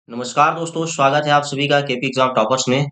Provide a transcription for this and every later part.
नमस्कार दोस्तों, स्वागत है आप सभी का केपी एग्जाम टॉपर्स में।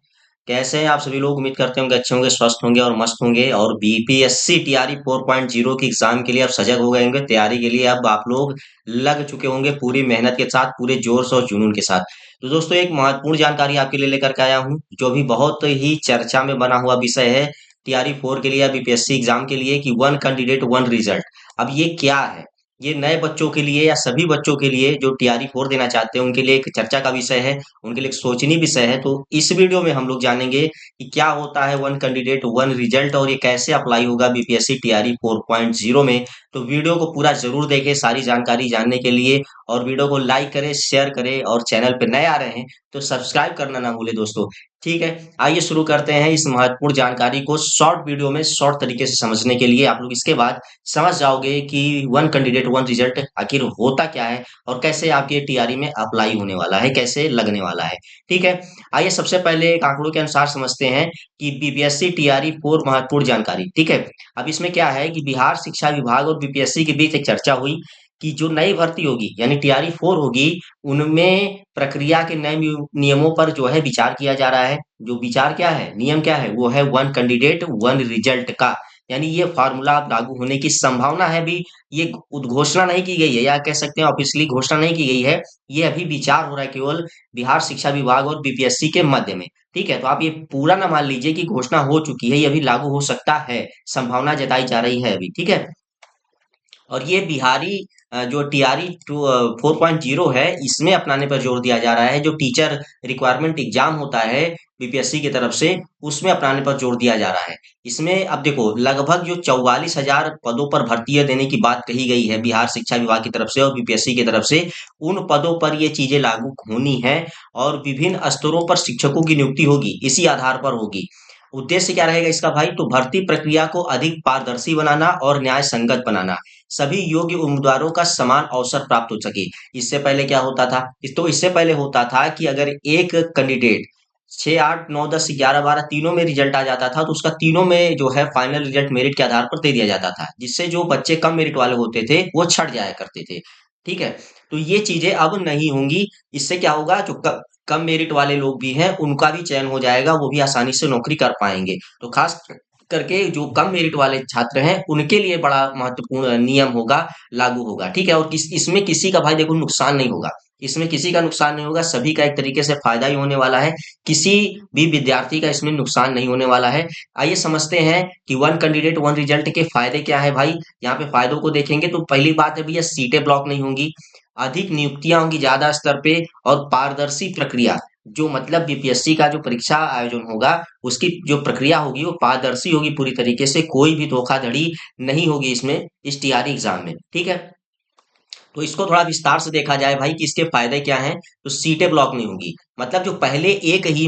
कैसे हैं आप सभी लोग? उम्मीद करते होंगे अच्छे होंगे, स्वस्थ होंगे और मस्त होंगे। और बीपीएससी टीआरई 4.0 की एग्जाम के लिए आप सजग हो गए होंगे। तैयारी के लिए अब आप लोग लग चुके होंगे पूरी मेहनत के साथ, पूरे जोश और जुनून के साथ। तो दोस्तों, एक महत्वपूर्ण जानकारी आपके लिए लेकर के आया हूँ, जो भी बहुत ही चर्चा में बना हुआ विषय है टीआरई 4 के लिए या बीपीएससी एग्जाम के लिए, कि वन कैंडिडेट वन रिजल्ट। अब ये क्या है? ये नए बच्चों के लिए या सभी बच्चों के लिए जो टीआरई 4 देना चाहते हैं, उनके लिए एक चर्चा का विषय है, उनके लिए एक सोचनीय विषय है। तो इस वीडियो में हम लोग जानेंगे कि क्या होता है वन कैंडिडेट वन रिजल्ट और ये कैसे अप्लाई होगा बीपीएससी टीआरई 4.0 में। तो वीडियो को पूरा जरूर देखें सारी जानकारी जानने के लिए, और वीडियो को लाइक करें, शेयर करें, और चैनल पे नए आ रहे हैं तो सब्सक्राइब करना ना भूले दोस्तों। ठीक है, आइए शुरू करते हैं इस महत्वपूर्ण जानकारी को शॉर्ट वीडियो में शॉर्ट तरीके से समझने के लिए। आप लोग इसके बाद समझ जाओगे कि वन कैंडिडेट वन रिजल्ट आखिर होता क्या है और कैसे आपके टीआरई में अप्लाई होने वाला है, कैसे लगने वाला है। ठीक है, आइए सबसे पहले एक आंकड़ों के अनुसार समझते हैं कि बीपीएससी टीआरई 4 महत्वपूर्ण जानकारी। ठीक है, अब इसमें क्या है कि बिहार शिक्षा विभाग और बीपीएससी के बीच एक चर्चा हुई कि जो नई भर्ती होगी यानी टीआरई 4 होगी, उनमें प्रक्रिया के नए नियमों पर जो है विचार किया जा रहा है। जो विचार क्या है, नियम क्या है, वो है वन कैंडिडेट वन रिजल्ट का। यानी ये फार्मूला लागू होने की संभावना है भी। ये उद्घोषणा नहीं की गई है, या कह सकते हैं ऑफिशियली घोषणा नहीं की गई है। ये अभी विचार हो रहा है केवल बिहार शिक्षा विभाग और बीपीएससी के मध्य में। ठीक है, तो आप ये पूरा ना मान लीजिए कि घोषणा हो चुकी है, ये अभी लागू हो सकता है, संभावना जताई जा रही है अभी। ठीक है, और ये बिहारी जो टीआरई 4.0 है, इसमें अपनाने पर जोर दिया जा रहा है। जो टीचर रिक्वायरमेंट एग्जाम होता है बीपीएससी की तरफ से, उसमें अपनाने पर जोर दिया जा रहा है। इसमें अब देखो, लगभग जो 44,000 पदों पर भर्तियां देने की बात कही गई है बिहार शिक्षा विभाग की तरफ से और बीपीएससी की तरफ से, उन पदों पर ये चीजें लागू होनी है। और विभिन्न स्तरों पर शिक्षकों की नियुक्ति होगी, इसी आधार पर होगी। उद्देश्य क्या रहेगा इसका भाई? तो भर्ती प्रक्रिया को अधिक पारदर्शी बनाना और न्याय संगत बनाना, सभी योग्य उम्मीदवारों का समान अवसर प्राप्त हो सके। इससे पहले क्या होता था? इससे पहले होता था कि अगर एक कैंडिडेट 6, 8, 9, 10, 11, 12 तीनों में रिजल्ट आ जाता था, तो उसका तीनों में जो है फाइनल रिजल्ट मेरिट के आधार पर दे दिया जाता था, जिससे जो बच्चे कम मेरिट वाले होते थे वो छट जाया करते थे। ठीक है, तो ये चीजें अब नहीं होंगी। इससे क्या होगा, जो कम मेरिट वाले लोग भी हैं उनका भी चयन हो जाएगा, वो भी आसानी से नौकरी कर पाएंगे। तो खास करके जो कम मेरिट वाले छात्र हैं उनके लिए बड़ा महत्वपूर्ण नियम होगा, लागू होगा। ठीक है, और इसमें किसी का भाई देखो नुकसान नहीं होगा। इसमें किसी का नुकसान नहीं होगा, सभी का एक तरीके से फायदा ही होने वाला है। किसी भी विद्यार्थी का इसमें नुकसान नहीं होने वाला है। आइए समझते हैं कि वन कैंडिडेट वन रिजल्ट के फायदे क्या है भाई। यहाँ पे फायदों को देखेंगे तो पहली बात है भैया, सीटें ब्लॉक नहीं होंगी, अधिक नियुक्तियां होंगी ज्यादा स्तर पे, और पारदर्शी प्रक्रिया। जो मतलब बीपीएससी का जो परीक्षा आयोजन होगा, उसकी जो प्रक्रिया होगी वो पारदर्शी होगी पूरी तरीके से, कोई भी धोखाधड़ी नहीं होगी इसमें, इस टीआरई एग्जाम में। ठीक है, तो इसको थोड़ा विस्तार से देखा जाए भाई कि इसके फायदे क्या हैं। तो सीटें ब्लॉक नहीं होंगी, मतलब जो पहले एक ही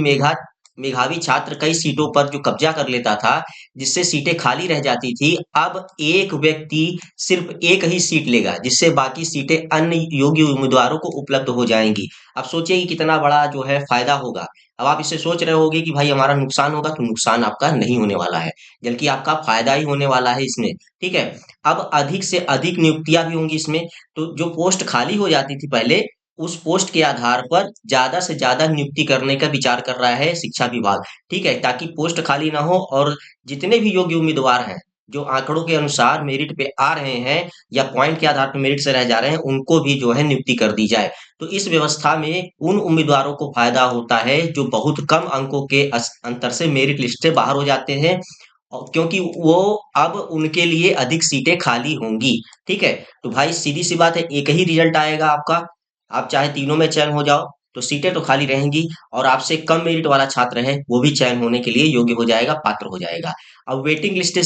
मेधावी छात्र कई सीटों पर जो कब्जा कर लेता था, जिससे सीटें खाली रह जाती थी, अब एक व्यक्ति सिर्फ एक ही सीट लेगा, जिससे बाकी सीटें अन्य योग्य उम्मीदवारों को उपलब्ध हो जाएंगी। अब सोचिए कि कितना बड़ा जो है फायदा होगा। अब आप इससे सोच रहे होगे कि भाई हमारा नुकसान होगा, तो नुकसान आपका नहीं होने वाला है, बल्कि आपका फायदा ही होने वाला है इसमें। ठीक है, अब अधिक से अधिक नियुक्तियां भी होंगी इसमें। तो जो पोस्ट खाली हो जाती थी पहले, उस पोस्ट के आधार पर ज्यादा से ज्यादा नियुक्ति करने का विचार कर रहा है शिक्षा विभाग। ठीक है, ताकि पोस्ट खाली ना हो, और जितने भी योग्य उम्मीदवार हैं जो आंकड़ों के अनुसार मेरिट पे आ रहे हैं या पॉइंट के आधार पर मेरिट से रह जा रहे हैं, उनको भी जो है नियुक्ति कर दी जाए। तो इस व्यवस्था में उन उम्मीदवारों को फायदा होता है जो बहुत कम अंकों के अंतर से मेरिट लिस्ट से बाहर हो जाते हैं, और क्योंकि वो अब उनके लिए अधिक सीटें खाली होंगी। ठीक है, तो भाई सीधी सी बात है, एक ही रिजल्ट आएगा आपका, आप चाहे तीनों में चयन हो जाओ तो सीटें तो खाली रहेंगी, और आपसे कम मेरिट वाला छात्र है वो भी चयन होने के लिए योग्य हो जाएगा, पात्र हो जाएगा। अब वेटिंग लिस्ट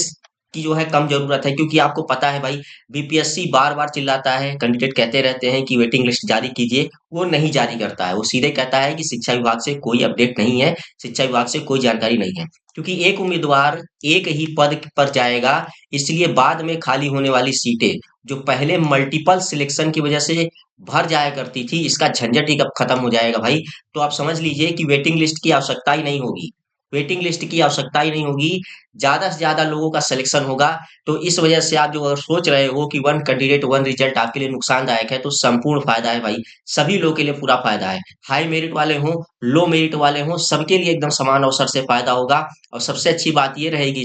की जो है कम जरूरत है, क्योंकि आपको पता है भाई, बीपीएससी बार बार चिल्लाता है, कैंडिडेट कहते रहते हैं कि वेटिंग लिस्ट जारी कीजिए, वो नहीं जारी करता है। वो सीधे कहता है कि शिक्षा विभाग से कोई अपडेट नहीं है, शिक्षा विभाग से कोई जानकारी नहीं है। क्योंकि एक उम्मीदवार एक ही पद पर जाएगा, इसलिए बाद में खाली होने वाली सीटें जो पहले मल्टीपल सिलेक्शन की वजह से भर जाया करती थी, इसका झंझट ही कब खत्म हो जाएगा भाई। तो आप समझ लीजिए कि वेटिंग लिस्ट की आवश्यकता ही नहीं होगी। वेटिंग लिस्ट की आवश्यकता ही नहीं होगी, ज्यादा से ज्यादा लोगों का सिलेक्शन होगा। तो इस वजह से आप जो अगर सोच रहे हो कि वन कैंडिडेट वन रिजल्ट आपके लिए नुकसानदायक है, तो संपूर्ण फायदा है भाई, सभी लोगों के लिए पूरा फायदा है। हाई मेरिट वाले हों, लो मेरिट वाले हों, सबके लिए एकदम समान अवसर से फायदा होगा। और सबसे अच्छी बात ये रहेगी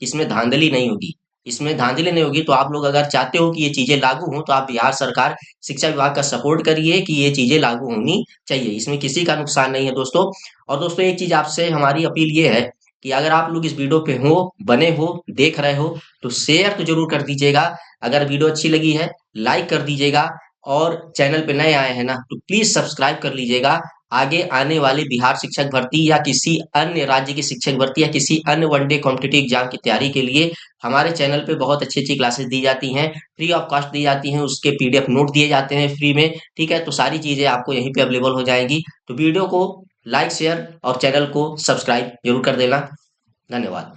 इसमें धांधली नहीं होगी। इसमें धांधली नहीं होगी, तो आप लोग अगर चाहते हो कि ये चीजें लागू हों, तो आप बिहार सरकार शिक्षा विभाग का सपोर्ट करिए कि ये चीजें लागू होनी चाहिए। इसमें किसी का नुकसान नहीं है दोस्तों। और दोस्तों एक चीज आपसे हमारी अपील ये है कि अगर आप लोग इस वीडियो पे हो, बने हो, देख रहे हो, तो शेयर तो जरूर कर दीजिएगा। अगर वीडियो अच्छी लगी है, लाइक कर दीजिएगा। और चैनल पे नए आए हैं ना, तो प्लीज सब्सक्राइब कर लीजिएगा। आगे आने वाले बिहार शिक्षक भर्ती या किसी अन्य राज्य की शिक्षक भर्ती या किसी अन्य वनडे कॉम्पिटिटिव एग्जाम की तैयारी के लिए हमारे चैनल पे बहुत अच्छी अच्छी क्लासेस दी जाती हैं, फ्री ऑफ कॉस्ट दी जाती हैं, उसके पीडीएफ नोट दिए जाते हैं फ्री में। ठीक है, तो सारी चीजें आपको यहीं पे अवेलेबल हो जाएंगी। तो वीडियो को लाइक शेयर और चैनल को सब्सक्राइब जरूर कर देना। धन्यवाद।